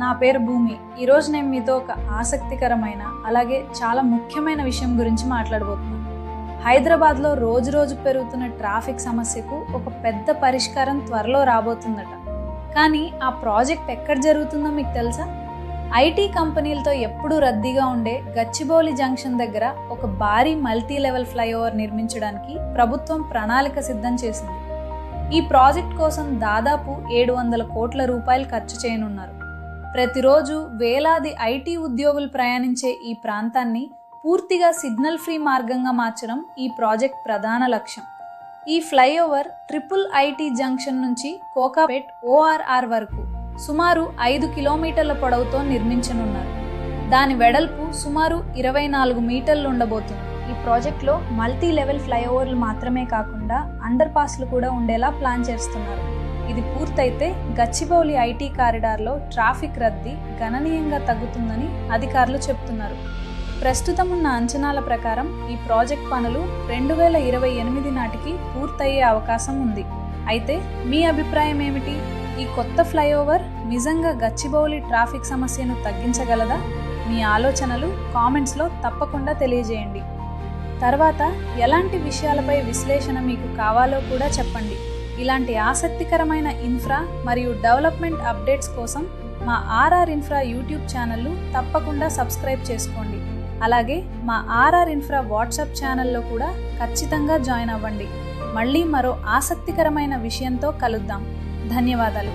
నా పేరు భూమి. ఈరోజు నేను మీతో ఒక ఆసక్తికరమైన అలాగే చాలా ముఖ్యమైన విషయం గురించి మాట్లాడబోతున్నాను. హైదరాబాద్లో రోజు పెరుగుతున్న ట్రాఫిక్ సమస్యకు ఒక పెద్ద పరిష్కారం త్వరలో రాబోతుందట. కానీ ఆ ప్రాజెక్ట్ ఎక్కడ జరుగుతుందో మీకు తెలుసా? ఐటీ కంపెనీలతో ఎప్పుడూ రద్దీగా ఉండే గచ్చిబౌలి జంక్షన్ దగ్గర ఒక భారీ మల్టీ లెవెల్ ఫ్లైఓవర్ నిర్మించడానికి ప్రభుత్వం ప్రణాళిక సిద్ధం చేసింది. ఈ ప్రాజెక్ట్ కోసం దాదాపు 700 కోట్ల రూపాయలు ఖర్చు చేయనున్నారు. ప్రతిరోజు వేలాది ఐటీ ఉద్యోగులు ప్రయాణించే ఈ ప్రాంతాన్ని పూర్తిగా సిగ్నల్ ఫ్రీ మార్గంగా మార్చడం ఈ ప్రాజెక్ట్ ప్రధాన లక్ష్యం. ఈ ఫ్లైఓవర్ ట్రిపుల్ ఐటీ జంక్షన్ నుంచి కోకాపేట్ ORR వరకు సుమారు 5 కిలోమీటర్ల పొడవుతో నిర్మించనున్నారు. దాని వెడల్పు సుమారు 24 మీటర్లు ఉండబోతుంది. ఈ ప్రాజెక్ట్లో మల్టీ లెవెల్ ఫ్లైఓవర్లు మాత్రమే కాకుండా అండర్ పాస్లు కూడా ఉండేలా ప్లాన్ చేస్తున్నారు. ఇది పూర్తయితే గచ్చిబౌలి ఐటీ కారిడార్లో ట్రాఫిక్ రద్దీ గణనీయంగా తగ్గుతుందని అధికారులు చెబుతున్నారు. ప్రస్తుతం ఉన్న అంచనాల ప్రకారం ఈ ప్రాజెక్ట్ పనులు 2028 నాటికి పూర్తయ్యే అవకాశం ఉంది. అయితే మీ అభిప్రాయం ఏమిటి? ఈ కొత్త ఫ్లైఓవర్ నిజంగా గచ్చిబౌలి ట్రాఫిక్ సమస్యను తగ్గించగలదా? మీ ఆలోచనలు కామెంట్స్లో తప్పకుండా తెలియజేయండి. తర్వాత ఎలాంటి విషయాలపై విశ్లేషణ మీకు కావాలో కూడా చెప్పండి. ఇలాంటి ఆసక్తికరమైన ఇన్ఫ్రా మరియు డెవలప్మెంట్ అప్డేట్స్ కోసం మా RR ఇన్ఫ్రా యూట్యూబ్ ఛానల్ను తప్పకుండా సబ్స్క్రైబ్ చేసుకోండి. అలాగే మా RR ఇన్ఫ్రా వాట్సాప్ ఛానల్లో కూడా ఖచ్చితంగా జాయిన్ అవ్వండి. మళ్ళీ మరో ఆసక్తికరమైన విషయంతో కలుద్దాం. ధన్యవాదాలు.